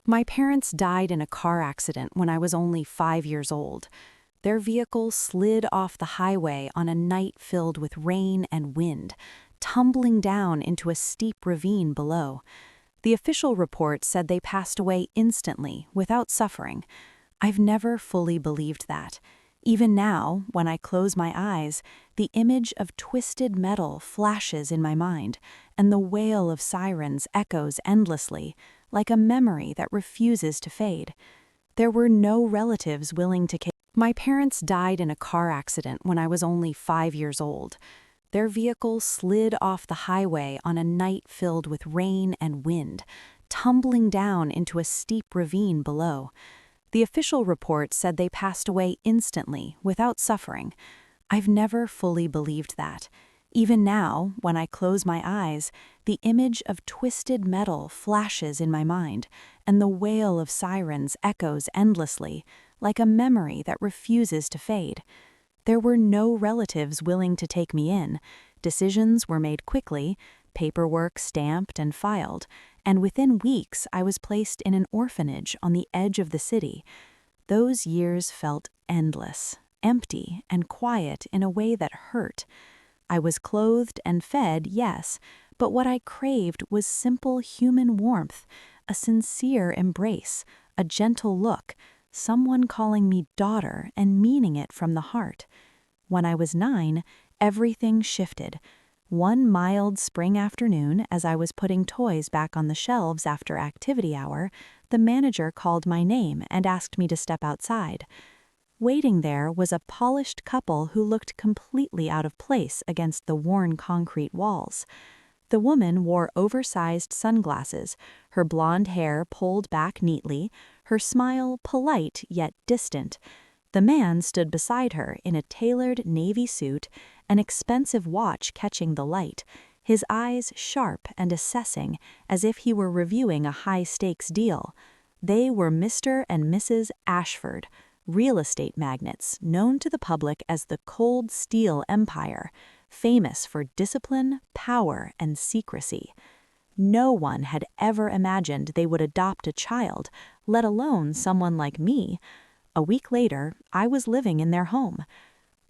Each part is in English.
My parents died in a car accident when I was only 5 years old. Their vehicle slid off the highway on a night filled with rain and wind, tumbling down into a steep ravine below. The official report said they passed away instantly, without suffering. I've never fully believed that. Even now, when I close my eyes, the image of twisted metal flashes in my mind, and the wail of sirens echoes endlessly, like a memory that refuses to fade. There were no relatives willing to care. My parents died in a car accident when I was only 5 years old. Their vehicle slid off the highway on a night filled with rain and wind, tumbling down into a steep ravine below. The official report said they passed away instantly, without suffering. I've never fully believed that. Even now, when I close my eyes, the image of twisted metal flashes in my mind, and the wail of sirens echoes endlessly, like a memory that refuses to fade. There were no relatives willing to take me in. Decisions were made quickly, paperwork stamped and filed, and within weeks I was placed in an orphanage on the edge of the city. Those years felt endless, empty, and quiet in a way that hurt. I was clothed and fed, yes, but what I craved was simple human warmth, a sincere embrace, a gentle look, someone calling me daughter and meaning it from the heart. When I was 9, everything shifted. One mild spring afternoon, as I was putting toys back on the shelves after activity hour, the manager called my name and asked me to step outside. Waiting there was a polished couple who looked completely out of place against the worn concrete walls. The woman wore oversized sunglasses, her blonde hair pulled back neatly, her smile polite yet distant. The man stood beside her in a tailored navy suit, an expensive watch catching the light, his eyes sharp and assessing, as if he were reviewing a high-stakes deal. They were Mr. and Mrs. Ashford, real estate magnates known to the public as the Cold Steel Empire, famous for discipline, power, and secrecy. No one had ever imagined they would adopt a child, let alone someone like me. A week later, I was living in their home.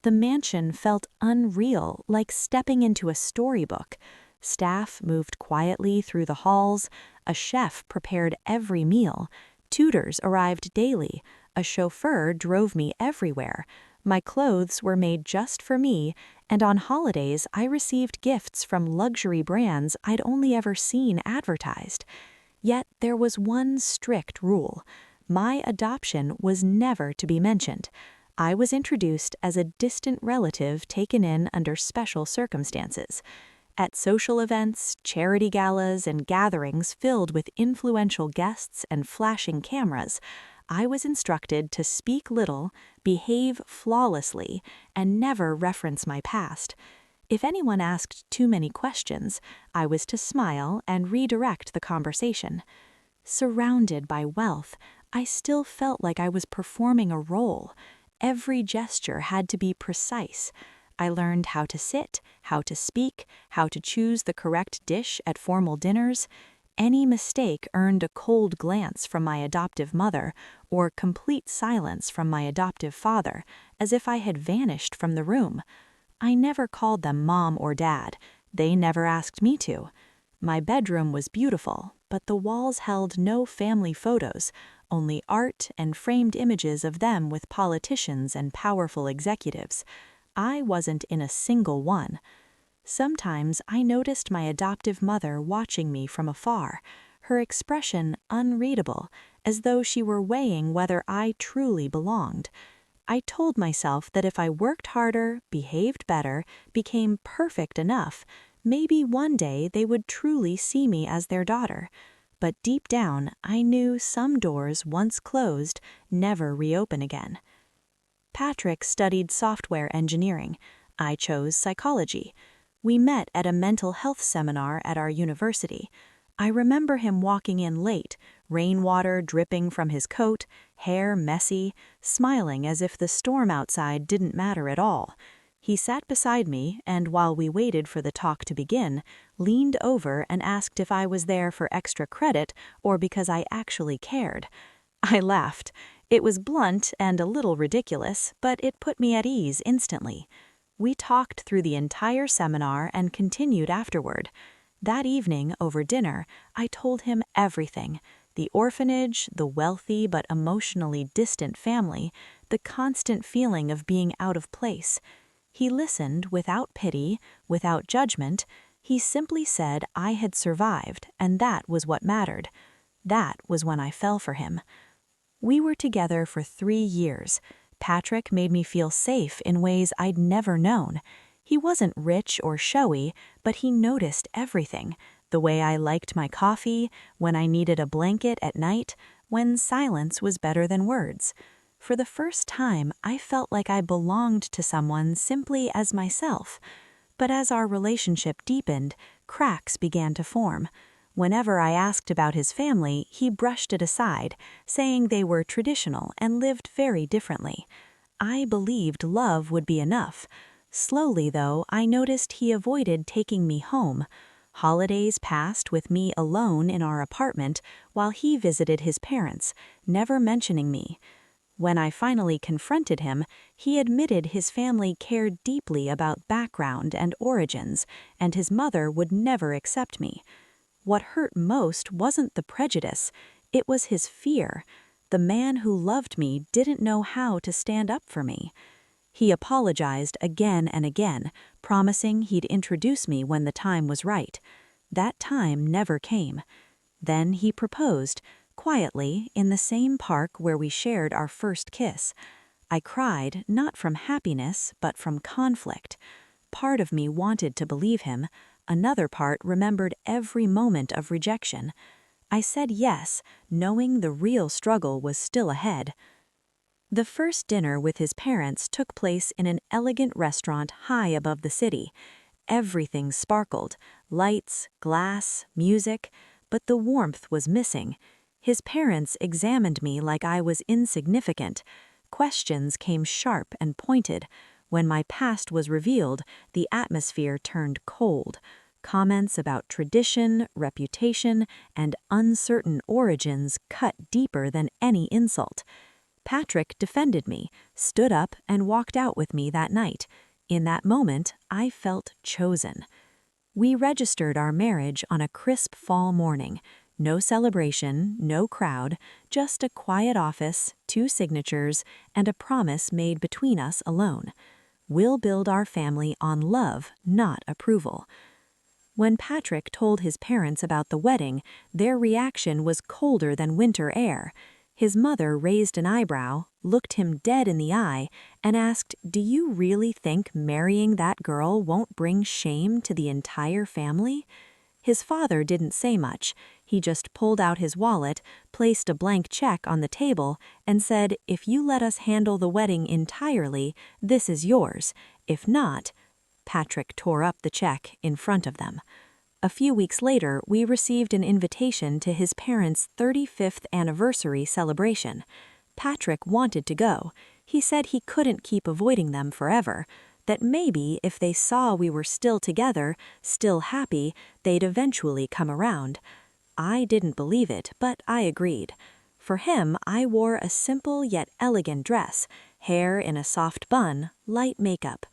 The mansion felt unreal, like stepping into a storybook. Staff moved quietly through the halls, a chef prepared every meal, tutors arrived daily, a chauffeur drove me everywhere. My clothes were made just for me, and on holidays I received gifts from luxury brands I'd only ever seen advertised. Yet there was one strict rule. My adoption was never to be mentioned. I was introduced as a distant relative taken in under special circumstances. At social events, charity galas, and gatherings filled with influential guests and flashing cameras, I was instructed to speak little, behave flawlessly, and never reference my past. If anyone asked too many questions, I was to smile and redirect the conversation. Surrounded by wealth, I still felt like I was performing a role. Every gesture had to be precise. I learned how to sit, how to speak, how to choose the correct dish at formal dinners. Any mistake earned a cold glance from my adoptive mother, or complete silence from my adoptive father, as if I had vanished from the room. I never called them mom or dad. They never asked me to. My bedroom was beautiful, but the walls held no family photos, only art and framed images of them with politicians and powerful executives. I wasn't in a single one. Sometimes I noticed my adoptive mother watching me from afar, her expression unreadable, as though she were weighing whether I truly belonged. I told myself that if I worked harder, behaved better, became perfect enough, maybe one day they would truly see me as their daughter. But deep down, I knew some doors once closed never reopen again. Patrick studied software engineering. I chose psychology. We met at a mental health seminar at our university. I remember him walking in late, rainwater dripping from his coat, hair messy, smiling as if the storm outside didn't matter at all. He sat beside me and, while we waited for the talk to begin, leaned over and asked if I was there for extra credit or because I actually cared. I laughed. It was blunt and a little ridiculous, but it put me at ease instantly. We talked through the entire seminar and continued afterward. That evening, over dinner, I told him everything: the orphanage, the wealthy but emotionally distant family, the constant feeling of being out of place. He listened without pity, without judgment. He simply said I had survived, and that was what mattered. That was when I fell for him. We were together for 3 years. Patrick made me feel safe in ways I'd never known. He wasn't rich or showy, but he noticed everything: the way I liked my coffee, when I needed a blanket at night, when silence was better than words. For the first time, I felt like I belonged to someone simply as myself. But as our relationship deepened, cracks began to form. Whenever I asked about his family, he brushed it aside, saying they were traditional and lived very differently. I believed love would be enough. Slowly, though, I noticed he avoided taking me home. Holidays passed with me alone in our apartment while he visited his parents, never mentioning me. When I finally confronted him, he admitted his family cared deeply about background and origins, and his mother would never accept me. What hurt most wasn't the prejudice, it was his fear. The man who loved me didn't know how to stand up for me. He apologized again and again, promising he'd introduce me when the time was right. That time never came. Then he proposed, quietly, in the same park where we shared our first kiss. I cried, not from happiness, but from conflict. Part of me wanted to believe him. Another part remembered every moment of rejection. I said yes, knowing the real struggle was still ahead. The first dinner with his parents took place in an elegant restaurant high above the city. Everything sparkled: lights, glass, music, but the warmth was missing. His parents examined me like I was insignificant. Questions came sharp and pointed. When my past was revealed, the atmosphere turned cold. Comments about tradition, reputation, and uncertain origins cut deeper than any insult. Patrick defended me, stood up, and walked out with me that night. In that moment, I felt chosen. We registered our marriage on a crisp fall morning. No celebration, no crowd, just a quiet office, 2 signatures, and a promise made between us alone. We'll build our family on love, not approval. When Patrick told his parents about the wedding, their reaction was colder than winter air. His mother raised an eyebrow, looked him dead in the eye, and asked, "Do you really think marrying that girl won't bring shame to the entire family?" His father didn't say much. He just pulled out his wallet, placed a blank check on the table, and said, "If you let us handle the wedding entirely, this is yours. If not—" Patrick tore up the check in front of them. A few weeks later, we received an invitation to his parents' 35th anniversary celebration. Patrick wanted to go. He said he couldn't keep avoiding them forever, that maybe if they saw we were still together, still happy, they'd eventually come around. I didn't believe it, but I agreed. For him, I wore a simple yet elegant dress, hair in a soft bun, light makeup.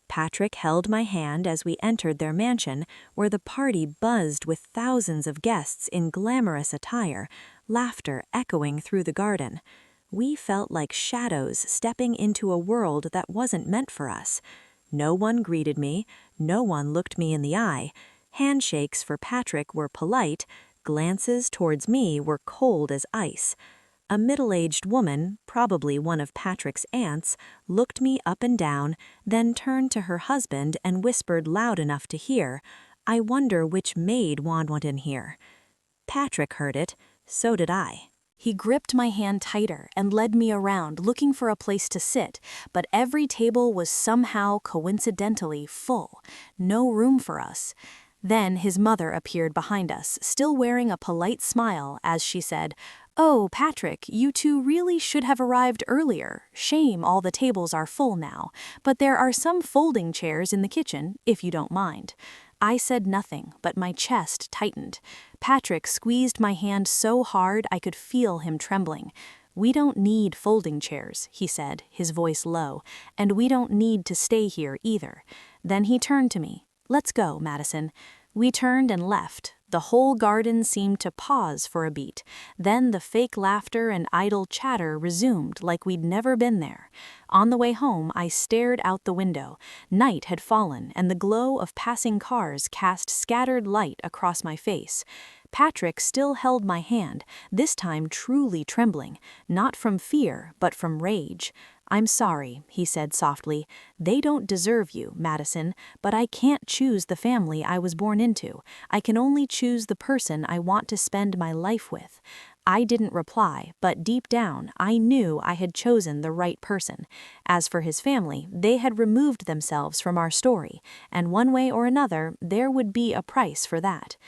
Patrick held my hand as we entered their mansion, where the party buzzed with thousands of guests in glamorous attire, laughter echoing through the garden. We felt like shadows stepping into a world that wasn't meant for us. No one greeted me, no one looked me in the eye. Handshakes for Patrick were polite, glances towards me were cold as ice. A middle-aged woman, probably one of Patrick's aunts, looked me up and down, then turned to her husband and whispered loud enough to hear, "I wonder which maid want in here." Patrick heard it, so did I. He gripped my hand tighter and led me around, looking for a place to sit, but every table was somehow coincidentally full. No room for us. Then his mother appeared behind us, still wearing a polite smile, as she said, "Oh, Patrick, you two really should have arrived earlier. Shame all the tables are full now, but there are some folding chairs in the kitchen, if you don't mind." I said nothing, but my chest tightened. Patrick squeezed my hand so hard I could feel him trembling. "We don't need folding chairs," he said, his voice low, "and we don't need to stay here either." Then he turned to me. "Let's go, Madison." We turned and left. The whole garden seemed to pause for a beat. Then the fake laughter and idle chatter resumed like we'd never been there. On the way home, I stared out the window. Night had fallen, and the glow of passing cars cast scattered light across my face. Patrick still held my hand, this time truly trembling, not from fear, but from rage. "I'm sorry," he said softly. "They don't deserve you, Madison, but I can't choose the family I was born into. I can only choose the person I want to spend my life with." I didn't reply, but deep down, I knew I had chosen the right person. As for his family, they had removed themselves from our story, and one way or another, there would be a price for that.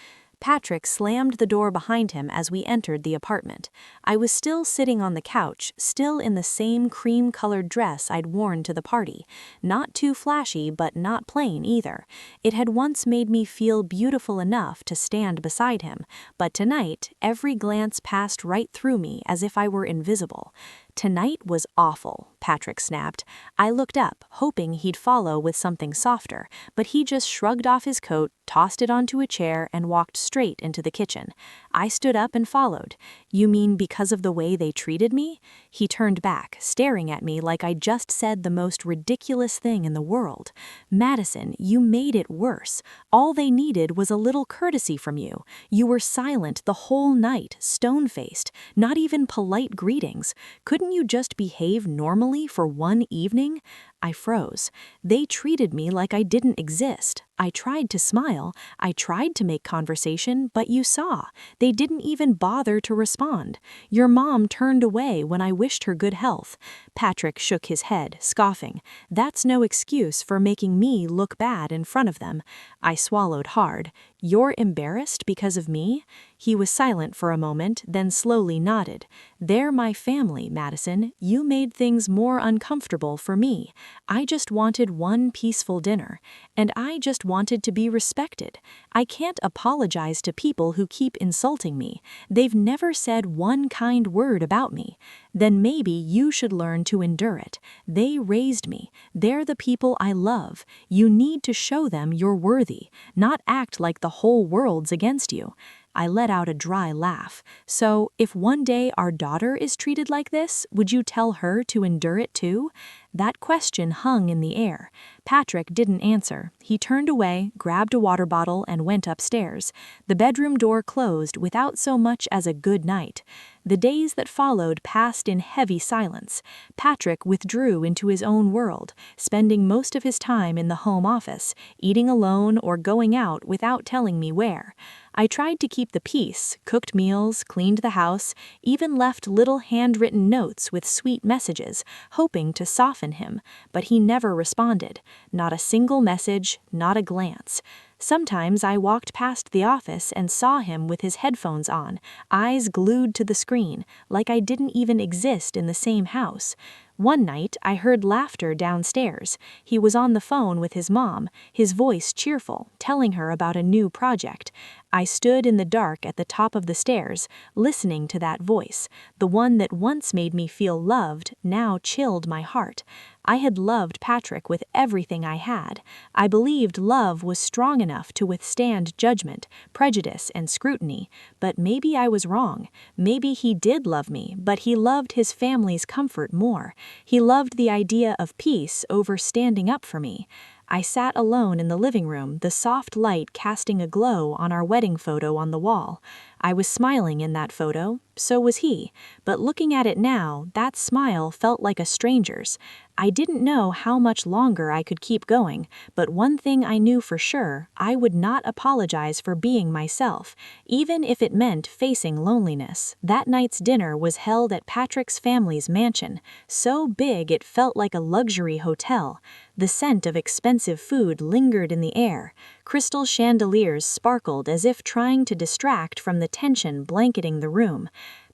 Patrick slammed the door behind him as we entered the apartment. I was still sitting on the couch, still in the same cream-colored dress I'd worn to the party. Not too flashy, but not plain either. It had once made me feel beautiful enough to stand beside him, but tonight, every glance passed right through me as if I were invisible. "Tonight was awful," Patrick snapped. I looked up, hoping he'd follow with something softer, but he just shrugged off his coat, tossed it onto a chair, and walked straight into the kitchen. I stood up and followed. "You mean because of the way they treated me?" He turned back, staring at me like I'd just said the most ridiculous thing in the world. "Madison, you made it worse. All they needed was a little courtesy from you. You were silent the whole night, stone-faced, not even polite greetings. Couldn't you just behave normally for one evening?" I froze. They treated me like I didn't exist. I tried to smile, I tried to make conversation, but you saw. They didn't even bother to respond. Your mom turned away when I wished her good health. Patrick shook his head, scoffing. "That's no excuse for making me look bad in front of them." I swallowed hard. "You're embarrassed because of me?" He was silent for a moment, then slowly nodded. "They're my family, Madison. You made things more uncomfortable for me. I just wanted one peaceful dinner. And I just wanted to be respected. I can't apologize to people who keep insulting me. They've never said one kind word about me. Then maybe you should learn to endure it. They raised me. They're the people I love. You need to show them you're worthy, not act like the whole world's against you." I let out a dry laugh. "So, if one day our daughter is treated like this, would you tell her to endure it too?" That question hung in the air. Patrick didn't answer. He turned away, grabbed a water bottle, and went upstairs. The bedroom door closed without so much as a good night. The days that followed passed in heavy silence. Patrick withdrew into his own world, spending most of his time in the home office, eating alone or going out without telling me where. I tried to keep the peace, cooked meals, cleaned the house, even left little handwritten notes with sweet messages, hoping to soften him, but he never responded. Not a single message, not a glance. Sometimes I walked past the office and saw him with his headphones on, eyes glued to the screen, like I didn't even exist in the same house. One night, I heard laughter downstairs. He was on the phone with his mom, his voice cheerful, telling her about a new project. I stood in the dark at the top of the stairs, listening to that voice. The one that once made me feel loved, now chilled my heart. I had loved Patrick with everything I had. I believed love was strong enough to withstand judgment, prejudice, and scrutiny. But maybe I was wrong. Maybe he did love me, but he loved his family's comfort more. He loved the idea of peace over standing up for me. I sat alone in the living room, the soft light casting a glow on our wedding photo on the wall. I was smiling in that photo, so was he, but looking at it now, that smile felt like a stranger's. I didn't know how much longer I could keep going, but one thing I knew for sure, I would not apologize for being myself, even if it meant facing loneliness. That night's dinner was held at Patrick's family's mansion, so big it felt like a luxury hotel. The scent of expensive food lingered in the air. Crystal chandeliers sparkled as if trying to distract from the tension blanketing the room.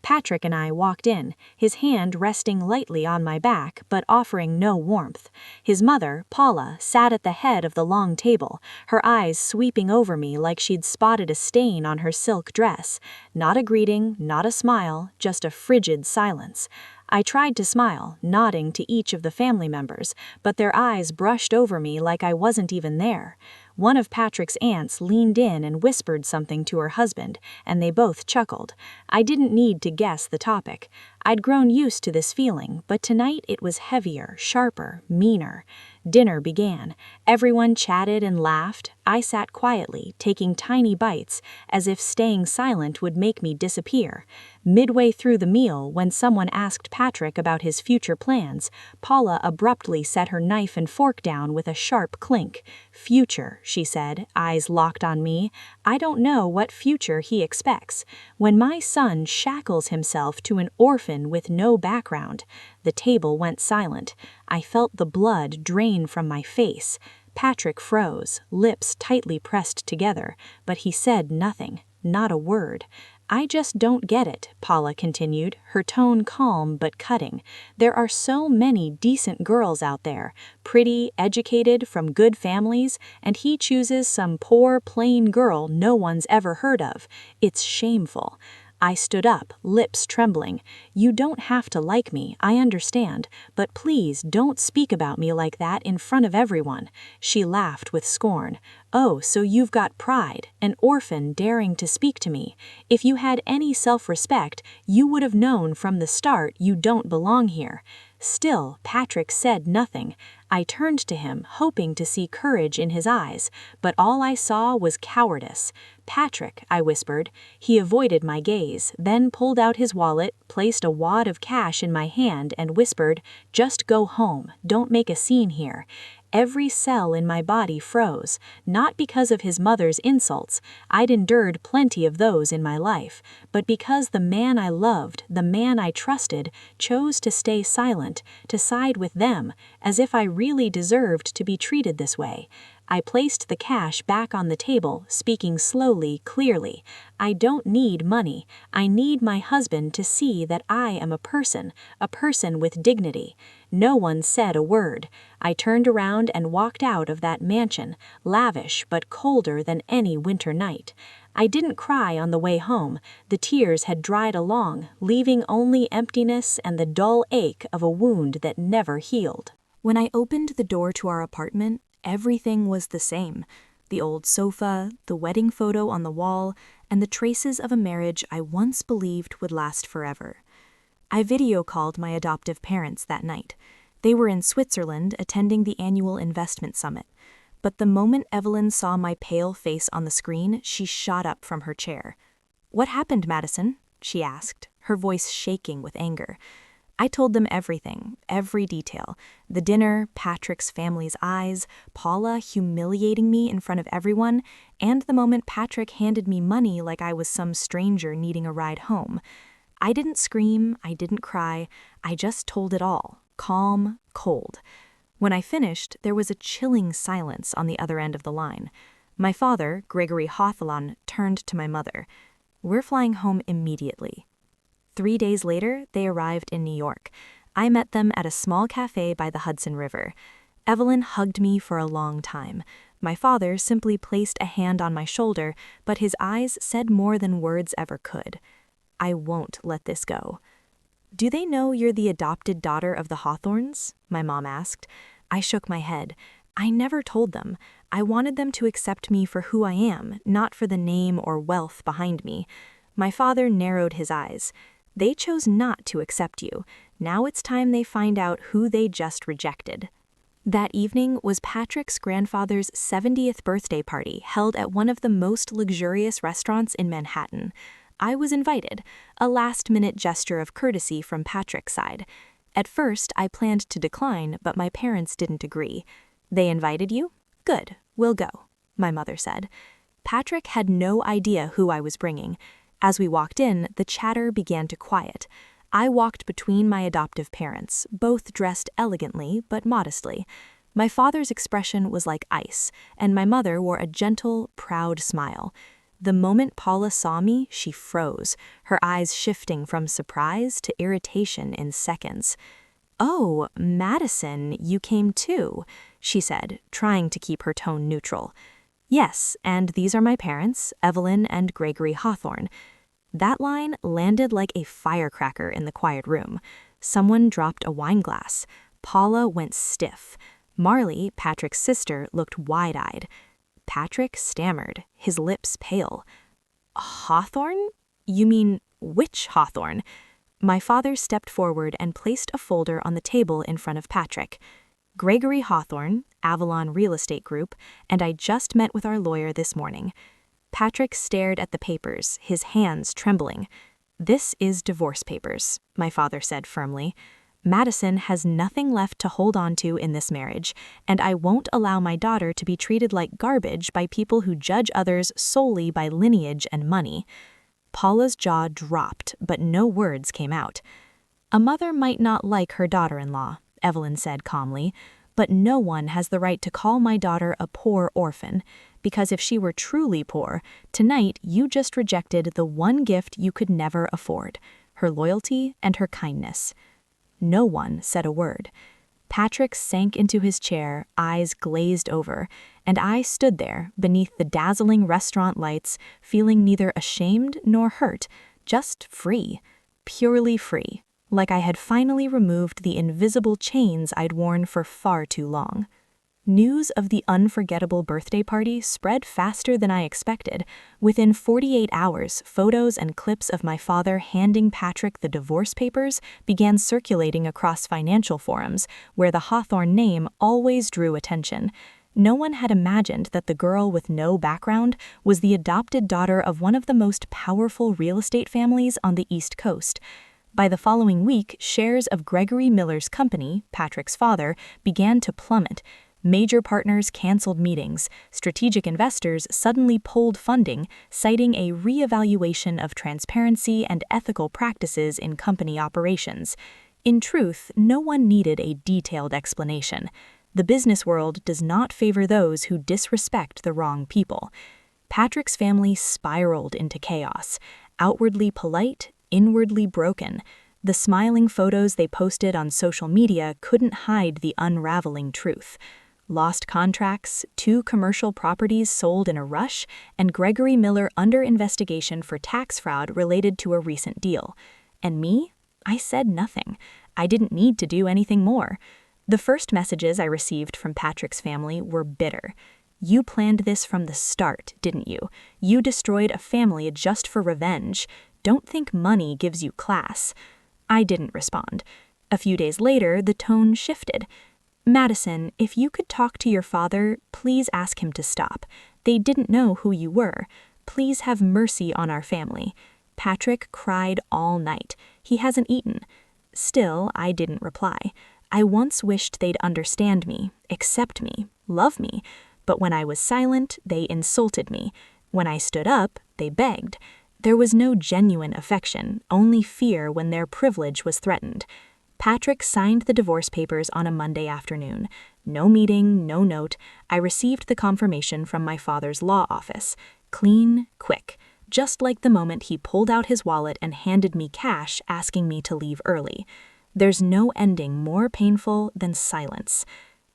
Patrick and I walked in, his hand resting lightly on my back but offering no warmth. His mother, Paula, sat at the head of the long table, her eyes sweeping over me like she'd spotted a stain on her silk dress. Not a greeting, not a smile, just a frigid silence. I tried to smile, nodding to each of the family members, but their eyes brushed over me like I wasn't even there. One of Patrick's aunts leaned in and whispered something to her husband, and they both chuckled. I didn't need to guess the topic. I'd grown used to this feeling, but tonight it was heavier, sharper, meaner. Dinner began. Everyone chatted and laughed. I sat quietly, taking tiny bites, as if staying silent would make me disappear. Midway through the meal, when someone asked Patrick about his future plans, Paula abruptly set her knife and fork down with a sharp clink. "Future," she said, eyes locked on me. "I don't know what future he expects. When my son shackles himself to an orphan with no background." The table went silent. I felt the blood drain from my face. Patrick froze, lips tightly pressed together, but he said nothing, not a word. "I just don't get it," Paula continued, her tone calm but cutting. "There are so many decent girls out there, pretty, educated, from good families, and he chooses some poor, plain girl no one's ever heard of. It's shameful." I stood up, lips trembling. "You don't have to like me, I understand, but please don't speak about me like that in front of everyone." She laughed with scorn. "Oh, so you've got pride, an orphan daring to speak to me. If you had any self-respect, you would have known from the start you don't belong here." Still, Patrick said nothing. I turned to him, hoping to see courage in his eyes, but all I saw was cowardice. "Patrick," I whispered. He avoided my gaze, then pulled out his wallet, placed a wad of cash in my hand, and whispered, "Just go home, don't make a scene here." Every cell in my body froze, not because of his mother's insults, I'd endured plenty of those in my life, but because the man I loved, the man I trusted, chose to stay silent, to side with them, as if I really deserved to be treated this way. I placed the cash back on the table, speaking slowly, clearly. "I don't need money. I need my husband to see that I am a person with dignity." No one said a word. I turned around and walked out of that mansion, lavish but colder than any winter night. I didn't cry on the way home. The tears had dried along, leaving only emptiness and the dull ache of a wound that never healed. When I opened the door to our apartment, everything was the same. The old sofa, the wedding photo on the wall, and the traces of a marriage I once believed would last forever. I video called my adoptive parents that night. They were in Switzerland attending the annual investment summit. But the moment Evelyn saw my pale face on the screen, she shot up from her chair. "What happened, Madison?" she asked, her voice shaking with anger. I told them everything, every detail. The dinner, Patrick's family's eyes, Paula humiliating me in front of everyone, and the moment Patrick handed me money like I was some stranger needing a ride home. I didn't scream, I didn't cry, I just told it all, calm, cold. When I finished, there was a chilling silence on the other end of the line. My father, Gregory Hawthorne, turned to my mother. "We're flying home immediately." 3 days later, they arrived in New York. I met them at a small cafe by the Hudson River. Evelyn hugged me for a long time. My father simply placed a hand on my shoulder, but his eyes said more than words ever could. "I won't let this go." "Do they know you're the adopted daughter of the Hawthorns?" my mom asked. I shook my head. "I never told them. I wanted them to accept me for who I am, not for the name or wealth behind me." My father narrowed his eyes. "They chose not to accept you. Now it's time they find out who they just rejected." That evening was Patrick's grandfather's 70th birthday party held at one of the most luxurious restaurants in Manhattan. I was invited, a last-minute gesture of courtesy from Patrick's side. At first, I planned to decline, but my parents didn't agree. "They invited you? Good, we'll go," my mother said. Patrick had no idea who I was bringing. As we walked in, the chatter began to quiet. I walked between my adoptive parents, both dressed elegantly but modestly. My father's expression was like ice, and my mother wore a gentle, proud smile. The moment Paula saw me, she froze, her eyes shifting from surprise to irritation in seconds. "Oh, Madison, you came too," she said, trying to keep her tone neutral. "Yes, and these are my parents, Evelyn and Gregory Hawthorne." That line landed like a firecracker in the quiet room. Someone dropped a wine glass. Paula went stiff. Marley, Patrick's sister, looked wide-eyed. Patrick stammered, his lips pale. "Hawthorne? You mean which Hawthorne?" My father stepped forward and placed a folder on the table in front of Patrick. "Gregory Hawthorne, Avalon Real Estate Group, and I just met with our lawyer this morning." Patrick stared at the papers, his hands trembling. "This is divorce papers," my father said firmly. "Madison has nothing left to hold on to in this marriage, and I won't allow my daughter to be treated like garbage by people who judge others solely by lineage and money." Paula's jaw dropped, but no words came out. "A mother might not like her daughter-in-law," Evelyn said calmly, "but no one has the right to call my daughter a poor orphan, because if she were truly poor, tonight you just rejected the one gift you could never afford, her loyalty and her kindness." No one said a word. Patrick sank into his chair, eyes glazed over, and I stood there, beneath the dazzling restaurant lights, feeling neither ashamed nor hurt, just free, purely free, like I had finally removed the invisible chains I'd worn for far too long. News of the unforgettable birthday party spread faster than I expected. Within 48 hours, photos and clips of my father handing Patrick the divorce papers began circulating across financial forums, where the Hawthorne name always drew attention. No one had imagined that the girl with no background was the adopted daughter of one of the most powerful real estate families on the East Coast. By the following week, shares of Gregory Miller's company, Patrick's father, began to plummet. Major partners canceled meetings. Strategic investors suddenly pulled funding, citing a reevaluation of transparency and ethical practices in company operations. In truth, no one needed a detailed explanation. The business world does not favor those who disrespect the wrong people. Patrick's family spiraled into chaos, outwardly polite, inwardly broken. The smiling photos they posted on social media couldn't hide the unraveling truth. Lost contracts, 2 commercial properties sold in a rush, and Gregory Miller under investigation for tax fraud related to a recent deal. And me? I said nothing. I didn't need to do anything more. The first messages I received from Patrick's family were bitter. "You planned this from the start, didn't you? You destroyed a family just for revenge. Don't think money gives you class." I didn't respond. A few days later, the tone shifted. "Madison, if you could talk to your father, please ask him to stop. They didn't know who you were. Please have mercy on our family." Patrick cried all night. He hasn't eaten. Still, I didn't reply. I once wished they'd understand me, accept me, love me. But when I was silent, they insulted me. When I stood up, they begged. There was no genuine affection, only fear when their privilege was threatened. Patrick signed the divorce papers on a Monday afternoon. No meeting, no note. I received the confirmation from my father's law office. Clean, quick. Just like the moment he pulled out his wallet and handed me cash asking me to leave early. There's no ending more painful than silence.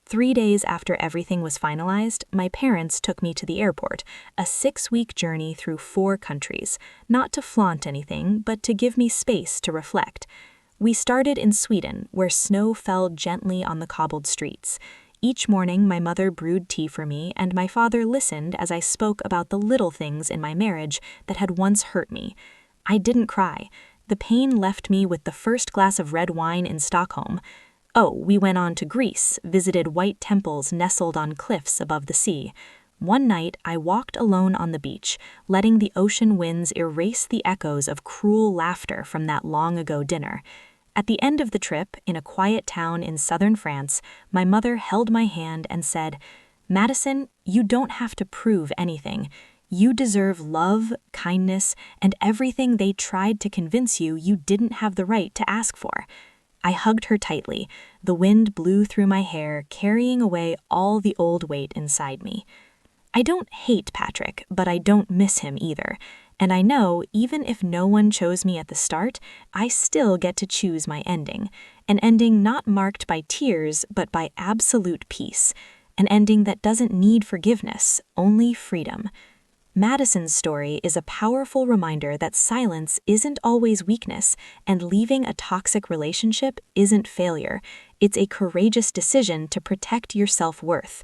3 days after everything was finalized, my parents took me to the airport, a 6-week journey through 4 countries, not to flaunt anything, but to give me space to reflect. We started in Sweden, where snow fell gently on the cobbled streets. Each morning, my mother brewed tea for me, and my father listened as I spoke about the little things in my marriage that had once hurt me. I didn't cry. The pain left me with the first glass of red wine in Stockholm. Oh, we went on to Greece, visited white temples nestled on cliffs above the sea. One night, I walked alone on the beach, letting the ocean winds erase the echoes of cruel laughter from that long-ago dinner. At the end of the trip, in a quiet town in southern France, my mother held my hand and said, "Madison, you don't have to prove anything. You deserve love, kindness, and everything they tried to convince you you didn't have the right to ask for." I hugged her tightly. The wind blew through my hair, carrying away all the old weight inside me. I don't hate Patrick, but I don't miss him either. And I know, even if no one chose me at the start, I still get to choose my ending. An ending not marked by tears, but by absolute peace. An ending that doesn't need forgiveness, only freedom. Madison's story is a powerful reminder that silence isn't always weakness, and leaving a toxic relationship isn't failure. It's a courageous decision to protect your self-worth.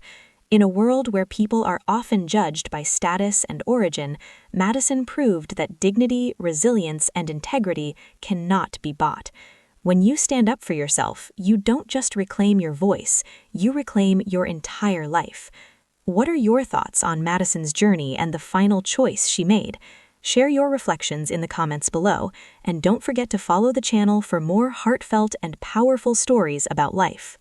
In a world where people are often judged by status and origin, Madison proved that dignity, resilience, and integrity cannot be bought. When you stand up for yourself, you don't just reclaim your voice, you reclaim your entire life. What are your thoughts on Madison's journey and the final choice she made? Share your reflections in the comments below, and don't forget to follow the channel for more heartfelt and powerful stories about life.